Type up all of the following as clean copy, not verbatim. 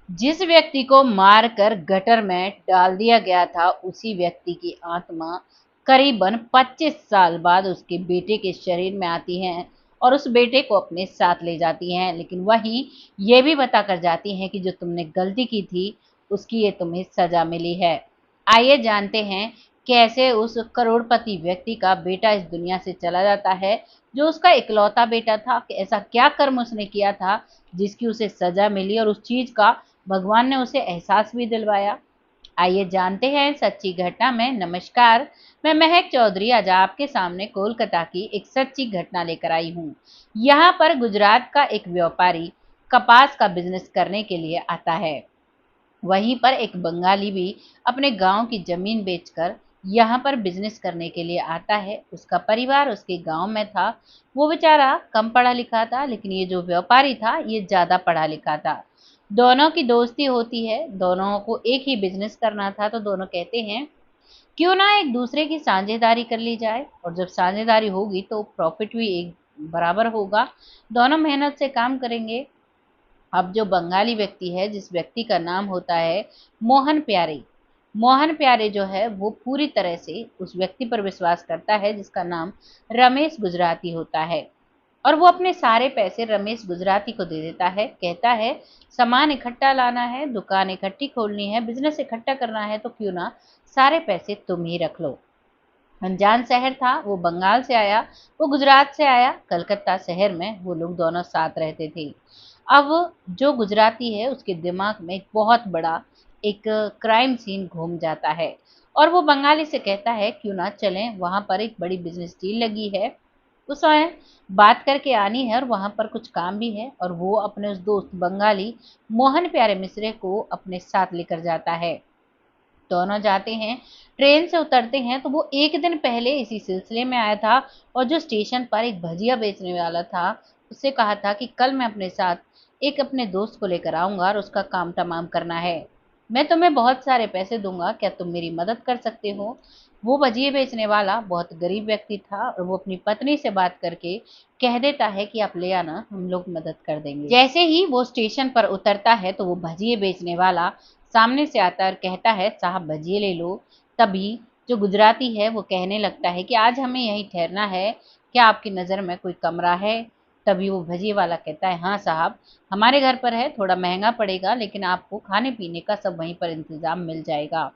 जिस व्यक्ति को मारकर गटर में डाल दिया गया था, उसी व्यक्ति की आत्मा करीबन 25 साल बाद उसके बेटे के शरीर में आती हैं और उस बेटे को अपने साथ ले जाती हैं, लेकिन वहीं ये भी बता कर जाती हैं कि जो तुमने गलती की थी, उसकी ये तुम्हें सजा मिली है। आइए जानते हैं कैसे उस करोड़पति व्यक्ति का बेटा इस दुनिया से चला जाता है, जो उसका इकलौता बेटा था। कि ऐसा क्या कर्म उसने किया था जिसकी उसे सजा मिली और उस चीज का भगवान ने उसे एहसास भी दिलवाया। आइए जानते हैं सच्ची घटना में। नमस्कार, मैं महक चौधरी आज आपके सामने कोलकाता की एक सच्ची घटना लेकर आई हूँ। यहाँ पर गुजरात का एक व्यापारी कपास का बिजनेस करने के लिए आता है। वहीं पर एक बंगाली भी अपने गांव की जमीन बेचकर यहाँ पर बिजनेस करने के लिए आता है। उसका परिवार उसके गांव में था। वो बेचारा कम पढ़ा लिखा था, लेकिन ये जो व्यापारी था ये ज्यादा पढ़ा लिखा था। दोनों की दोस्ती होती है, दोनों को एक ही बिजनेस करना था, तो दोनों कहते हैं क्यों ना एक दूसरे की साझेदारी कर ली जाए, और जब साझेदारी होगी तो प्रॉफिट भी एक बराबर होगा। दोनों मेहनत से काम करेंगे। अब जो बंगाली व्यक्ति है, जिस व्यक्ति का नाम होता है मोहन प्यारे, मोहन प्यारे जो है वो पूरी तरह से उस व्यक्ति पर विश्वास करता है जिसका नाम रमेश गुजराती होता है। और वो अपने सारे पैसे रमेश गुजराती को दे देता है। कहता है सामान इकट्ठा लाना है, दुकान इकट्ठी खोलनी है, बिजनेस इकट्ठा करना है, तो क्यों ना सारे पैसे तुम ही रख लो। अनजान शहर था, वो बंगाल से आया, वो गुजरात से आया। कलकत्ता शहर में वो लोग दोनों साथ रहते थे। अब जो गुजराती है उसके दिमाग में एक बहुत बड़ा एक क्राइम सीन घूम जाता है, और वो बंगाली से कहता है क्यों ना चलें, वहां पर एक बड़ी बिजनेस डील लगी है, उसे बात करके आनी है, और वहां पर कुछ काम भी है। और वो अपने उस दोस्त बंगाली मोहन प्यारे मिश्रे को अपने साथ लेकर जाता है। दोनों जाते हैं, ट्रेन से उतरते हैं तो वो एक दिन पहले इसी सिलसिले में आया था, और जो स्टेशन पर एक भजिया बेचने वाला था उससे कहा था कि कल मैं अपने साथ एक अपने दोस्त को लेकर आऊंगा और उसका काम तमाम करना है। मैं तुम्हें बहुत सारे पैसे दूंगा, क्या तुम मेरी मदद कर सकते हो। वो भजिए बेचने वाला बहुत गरीब व्यक्ति था, और वो अपनी पत्नी से बात करके कह देता है कि आप ले आना, हम लोग मदद कर देंगे। जैसे ही वो स्टेशन पर उतरता है तो वो भजिए बेचने वाला सामने से आता है और कहता है साहब भजिए ले लो। तभी जो गुजराती है वो कहने लगता है कि आज हमें यहीं ठहरना है, क्या आपकी नज़र में कोई कमरा है। तभी वो भजिए वाला कहता है हाँ साहब, हमारे घर पर है, थोड़ा महंगा पड़ेगा, लेकिन आपको खाने पीने का सब वहीं पर इंतजाम मिल जाएगा।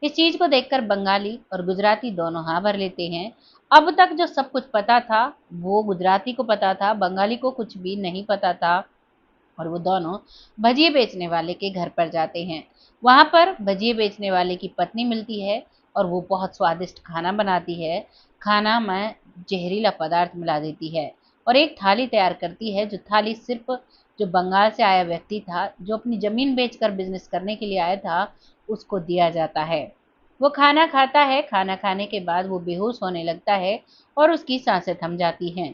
इस चीज को देखकर बंगाली और गुजराती दोनों हाँ भर लेते हैं। अब तक जो सब कुछ पता था वो गुजराती को पता था, बंगाली को कुछ भी नहीं पता था। और वो दोनों भजिए बेचने वाले के घर पर जाते हैं। वहां पर भजिए बेचने वाले की पत्नी मिलती है, और वो बहुत स्वादिष्ट खाना बनाती है। खाना में जहरीला पदार्थ मिला देती है और एक थाली तैयार करती है, जो थाली सिर्फ जो बंगाल से आया व्यक्ति था, जो अपनी जमीन बेचकर बिजनेस करने के लिए आया था, उसको दिया जाता है। वो खाना खाता है, खाना खाने के बाद वो बेहोश होने लगता है और उसकी सांसें थम जाती हैं।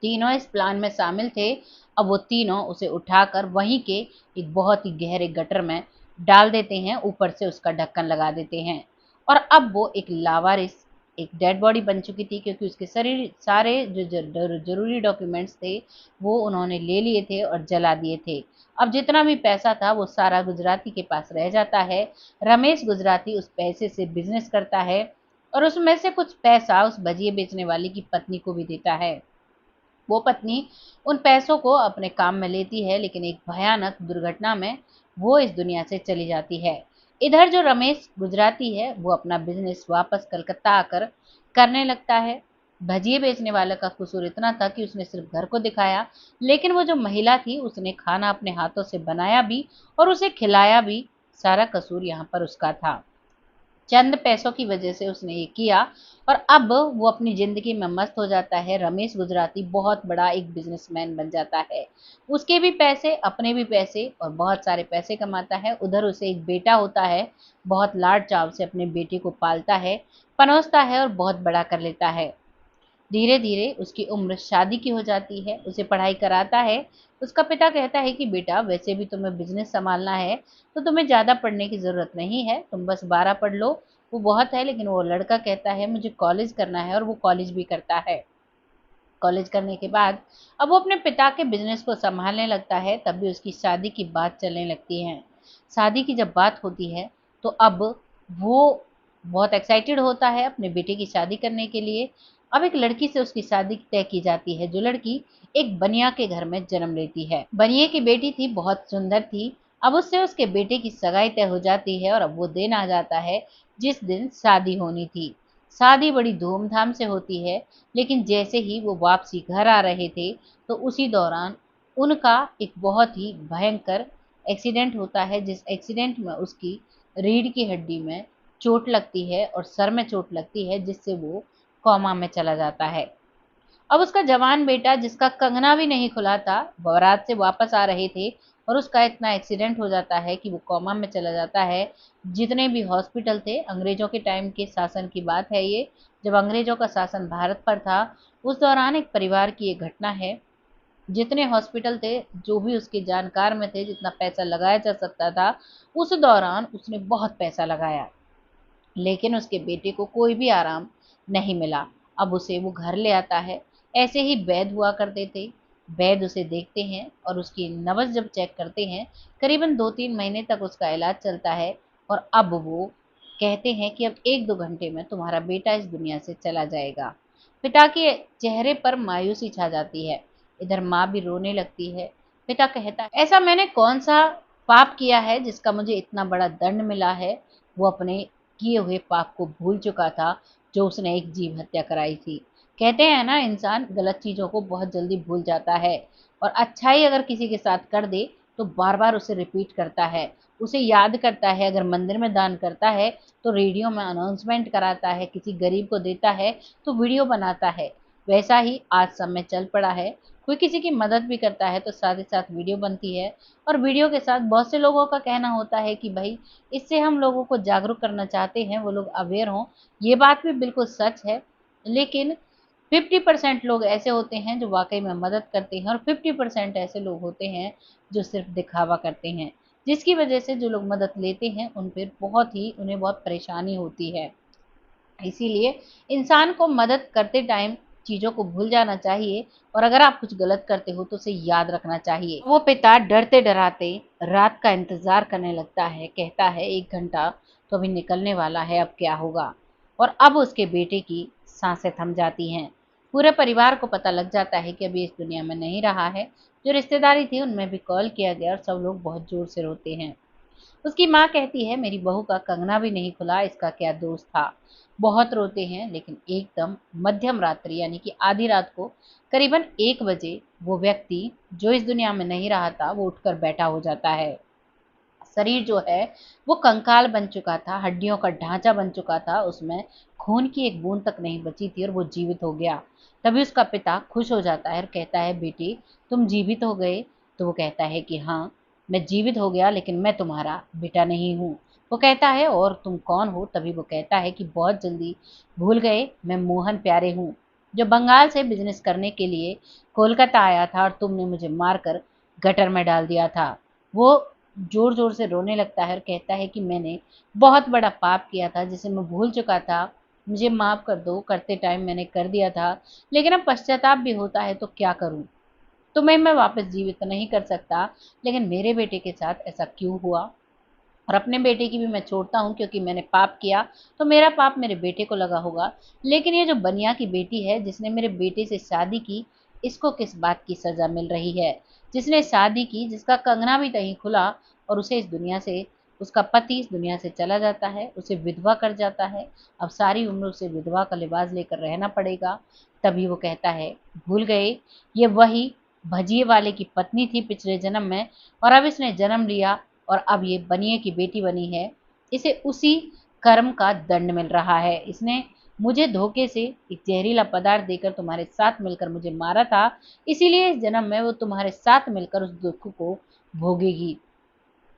तीनों इस प्लान में शामिल थे। अब वो तीनों उसे उठाकर वहीं के एक बहुत ही गहरे गटर में डाल देते हैं, ऊपर से उसका ढक्कन लगा देते हैं। और अब वो एक लावारिस, एक डेड बॉडी बन चुकी थी, क्योंकि उसके शरीर सारे जो जरूरी डॉक्यूमेंट्स थे वो उन्होंने ले लिए थे और जला दिए थे। अब जितना भी पैसा था वो सारा गुजराती के पास रह जाता है। रमेश गुजराती उस पैसे से बिजनेस करता है, और उसमें से कुछ पैसा उस भजिए बेचने वाले की पत्नी को भी देता है। वो पत्नी उन पैसों को अपने काम में लेती है, लेकिन एक भयानक दुर्घटना में वो इस दुनिया से चली जाती है। इधर जो रमेश गुजराती है वो अपना बिजनेस वापस कलकत्ता आकर करने लगता है। भजिए बेचने वाले का कसूर इतना था कि उसने सिर्फ घर को दिखाया, लेकिन वो जो महिला थी उसने खाना अपने हाथों से बनाया भी और उसे खिलाया भी। सारा कसूर यहाँ पर उसका था। चंद पैसों की वजह से उसने ये किया, और अब वो अपनी जिंदगी में मस्त हो जाता है। रमेश गुजराती बहुत बड़ा एक बिजनेसमैन बन जाता है। उसके भी पैसे, अपने भी पैसे, और बहुत सारे पैसे कमाता है। उधर उसे एक बेटा होता है, बहुत लाड चाव से अपने बेटे को पालता है, पनोसता है और बहुत बड़ा कर लेता है। धीरे धीरे उसकी उम्र शादी की हो जाती है, उसे पढ़ाई कराता है। उसका पिता कहता है कि बेटा वैसे भी तुम्हें बिजनेस संभालना है, तो तुम्हें ज़्यादा पढ़ने की ज़रूरत नहीं है, तुम बस 12 पढ़ लो, वो बहुत है। लेकिन वो लड़का कहता है मुझे कॉलेज करना है, और वो कॉलेज भी करता है। कॉलेज करने के बाद अब वो अपने पिता के बिजनेस को संभालने लगता है। तब भी उसकी शादी की बात चलने लगती है। शादी की जब बात होती है तो अब वो बहुत एक्साइटेड होता है अपने बेटे की शादी करने के लिए। अब एक लड़की से उसकी शादी तय की जाती है, जो लड़की एक बनिया के घर में जन्म लेती है। बनिए की बेटी थी, बहुत सुंदर थी। अब उससे उसके बेटे की सगाई तय हो जाती है और अब वो दिन आ जाता है जिस दिन शादी होनी थी। शादी बड़ी धूमधाम से होती है, लेकिन जैसे ही वो वापसी घर आ रहे थे तो उसी दौरान उनका एक बहुत ही भयंकर एक्सीडेंट होता है, जिस एक्सीडेंट में उसकी रीढ़ की हड्डी में चोट लगती है और सर में चोट लगती है, जिससे वो कोमा में चला जाता है। अब उसका जवान बेटा, जिसका कंगना भी नहीं खुला था, बारात से वापस आ रहे थे और उसका इतना एक्सीडेंट हो जाता है कि वो कोमा में चला जाता है। जितने भी हॉस्पिटल थे, अंग्रेजों के टाइम के शासन की बात है ये, जब अंग्रेजों का शासन भारत पर था, उस दौरान एक परिवार की ये घटना है। जितने हॉस्पिटल थे, जो भी उसके जानकार में थे, जितना पैसा लगाया जा सकता था, उस दौरान उसने बहुत पैसा लगाया, लेकिन उसके बेटे को कोई भी आराम नहीं मिला। अब उसे वो घर ले आता है। ऐसे ही वैद्य हुआ करते थे। वैद्य उसे देखते हैं और उसकी नब्ज जब चेक करते हैं, करीबन 2-3 महीने तक उसका इलाज चलता है और अब वो कहते हैं कि अब 1-2 घंटे में तुम्हारा बेटा इस दुनिया से चला जाएगा। पिता के चेहरे पर मायूसी छा जाती है। इधर माँ भी रोने लगती है। पिता कहता है, ऐसा मैंने कौन सा पाप किया है जिसका मुझे इतना बड़ा दंड मिला है। वो अपने किए हुए पाप को भूल चुका था, जो उसने एक जीव हत्या कराई थी। कहते हैं ना, इंसान गलत चीज़ों को बहुत जल्दी भूल जाता है और अच्छाई अगर किसी के साथ कर दे तो बार-बार उसे रिपीट करता है, उसे याद करता है। अगर मंदिर में दान करता है तो रेडियो में अनाउंसमेंट कराता है, किसी गरीब को देता है तो वीडियो बनाता है। वैसा ही आज समय चल पड़ा है। कोई किसी की मदद भी करता है तो साथ ही साथ वीडियो बनती है और वीडियो के साथ बहुत से लोगों का कहना होता है कि भाई, इससे हम लोगों को जागरूक करना चाहते हैं, वो लोग अवेयर हों। ये बात भी बिल्कुल सच है, लेकिन 50% लोग ऐसे होते हैं जो वाकई में मदद करते हैं और 50% ऐसे लोग होते हैं जो सिर्फ दिखावा करते हैं, जिसकी वजह से जो लोग मदद लेते हैं उन पर उन्हें बहुत परेशानी होती है। इसीलिए इंसान को मदद करते टाइम चीज़ों को भूल जाना चाहिए और अगर आप कुछ गलत करते हो तो उसे याद रखना चाहिए। वो पिता डरते डराते रात का इंतजार करने लगता है। कहता है, 1 घंटा तो अभी निकलने वाला है, अब क्या होगा। और अब उसके बेटे की सांसें थम जाती हैं। पूरे परिवार को पता लग जाता है कि अभी इस दुनिया में नहीं रहा है। जो रिश्तेदारी थी उनमें भी कॉल किया गया और सब लोग बहुत जोर से रोते हैं। उसकी माँ कहती है, मेरी बहू का कंगना भी नहीं खुला, इसका क्या दोष था। बहुत रोते हैं, लेकिन एकदम मध्यम रात्रि यानी कि आधी रात को करीबन 1 बजे वो व्यक्ति जो इस दुनिया में नहीं रहा था, वो उठकर बैठा हो जाता है। शरीर जो है वो कंकाल बन चुका था, हड्डियों का ढांचा बन चुका था, उसमें खून की एक बूंद तक नहीं बची थी और वो जीवित हो गया। तभी उसका पिता खुश हो जाता है और कहता है, बेटी तुम जीवित हो गए। तो वो कहता है कि हाँ, मैं जीवित हो गया, लेकिन मैं तुम्हारा बेटा नहीं हूँ। वो कहता है, और तुम कौन हो। तभी वो कहता है कि बहुत जल्दी भूल गए, मैं मोहन प्यारे हूँ, जो बंगाल से बिजनेस करने के लिए कोलकाता आया था और तुमने मुझे मारकर गटर में डाल दिया था। वो जोर जोर से रोने लगता है और कहता है कि मैंने बहुत बड़ा पाप किया था जिसे मैं भूल चुका था, मुझे माफ कर दो, करते टाइम मैंने कर दिया था, लेकिन अब पश्चाताप भी होता है तो क्या करूं। तुम्हें मैं वापस जीवित तो नहीं कर सकता, लेकिन मेरे बेटे के साथ ऐसा क्यों हुआ, और अपने बेटे की भी मैं छोड़ता हूँ, क्योंकि मैंने पाप किया तो मेरा पाप मेरे बेटे को लगा होगा। लेकिन ये जो बनिया की बेटी है जिसने मेरे बेटे से शादी की, इसको किस बात की सजा मिल रही है। जिसने शादी की, जिसका कंगना भी नहीं खुला, और उसे इस दुनिया से, उसका पति इस दुनिया से चला जाता है, उसे विधवा कर जाता है। अब सारी उम्र उसे विधवा का लिबास लेकर रहना पड़ेगा। तभी वो कहता है, भूल गए, ये वही भजिए वाले की पत्नी थी पिछले जन्म में, और अब इसने जन्म लिया और अब ये बनिए की बेटी बनी है। इसे उसी कर्म का दंड मिल रहा है। इसने मुझे धोखे से एक जहरीला पदार्थ देकर तुम्हारे साथ मिलकर मुझे मारा था, इसीलिए इस जन्म में वो तुम्हारे साथ मिलकर उस दुख को भोगेगी।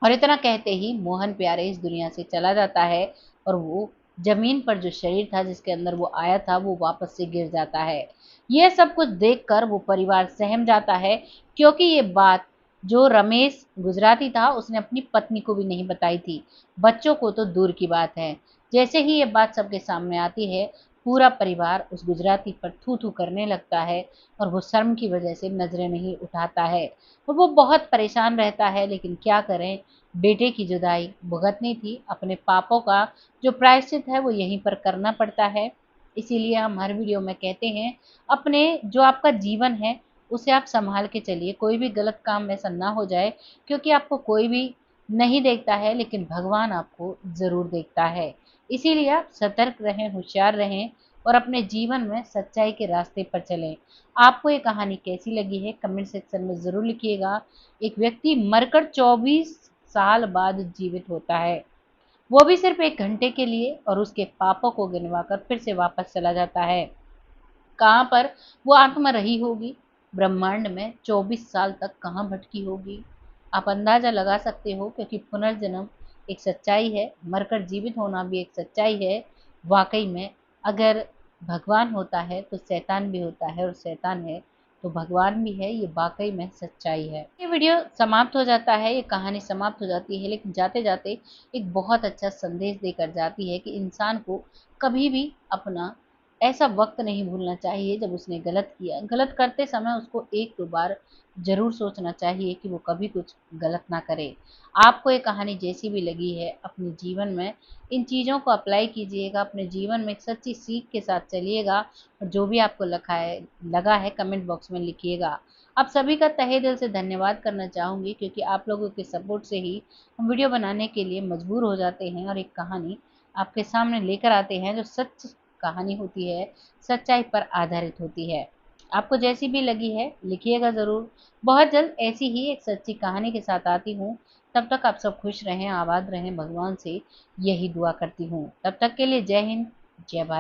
और इतना कहते ही मोहन प्यारे इस दुनिया से चला जाता है और वो जमीन पर जो शरीर था जिसके अंदर वो आया था, वो वापस से गिर जाता है। यह सब कुछ देखकर वो परिवार सहम जाता है, क्योंकि ये बात जो रमेश गुजराती था उसने अपनी पत्नी को भी नहीं बताई थी, बच्चों को तो दूर की बात है। जैसे ही ये बात सबके सामने आती है, पूरा परिवार उस गुजराती पर थू थू करने लगता है और वो शर्म की वजह से नजरें नहीं उठाता है और वो बहुत परेशान रहता है। लेकिन क्या करें, बेटे की जुदाई भुगतनी थी, अपने पापों का जो प्रायश्चित है वो यहीं पर करना पड़ता है। इसीलिए हम हर वीडियो में कहते हैं, अपने जो आपका जीवन है उसे आप संभाल के चलिए, कोई भी गलत काम ऐसा ना हो जाए, क्योंकि आपको कोई भी नहीं देखता है लेकिन भगवान आपको जरूर देखता है। इसीलिए आप सतर्क रहें, होशियार रहें और अपने जीवन में सच्चाई के रास्ते पर चलें। आपको ये कहानी कैसी लगी है कमेंट सेक्शन में ज़रूर लिखिएगा। एक व्यक्ति मरकर 24 साल बाद जीवित होता है, वो भी सिर्फ 1 घंटे के लिए, और उसके पापों को गिनवाकर फिर से वापस चला जाता है। कहाँ पर वो आत्मा रही होगी? ब्रह्मांड में 24 साल तक कहाँ भटकी होगी? आप अंदाजा लगा सकते हो, क्योंकि पुनर्जन्म एक सच्चाई है, मरकर जीवित होना भी एक सच्चाई है। वाकई में अगर भगवान होता है तो शैतान भी होता है, और शैतान है तो भगवान भी है, ये वाकई में सच्चाई है। ये वीडियो समाप्त हो जाता है, ये कहानी समाप्त हो जाती है, लेकिन जाते जाते एक बहुत अच्छा संदेश देकर जाती है कि इंसान को कभी भी अपना ऐसा वक्त नहीं भूलना चाहिए जब उसने गलत किया। गलत करते समय उसको 1-2 बार ज़रूर सोचना चाहिए कि वो कभी कुछ गलत ना करे। आपको ये कहानी जैसी भी लगी है, अपने जीवन में इन चीज़ों को अप्लाई कीजिएगा, अपने जीवन में एक सच्ची सीख के साथ चलिएगा, और जो भी आपको लगा है कमेंट बॉक्स में लिखिएगा। आप सभी का तहे दिल से धन्यवाद करना चाहूँगी, क्योंकि आप लोगों के सपोर्ट से ही हम वीडियो बनाने के लिए मजबूर हो जाते हैं और एक कहानी आपके सामने लेकर आते हैं जो सच कहानी होती है, सच्चाई पर आधारित होती है। आपको जैसी भी लगी है लिखिएगा ज़रूर। बहुत जल्द ऐसी ही एक सच्ची कहानी के साथ आती हूँ। तब तक आप सब खुश रहें, आबाद रहें, भगवान से यही दुआ करती हूँ। तब तक के लिए जय हिंद, जय भारत।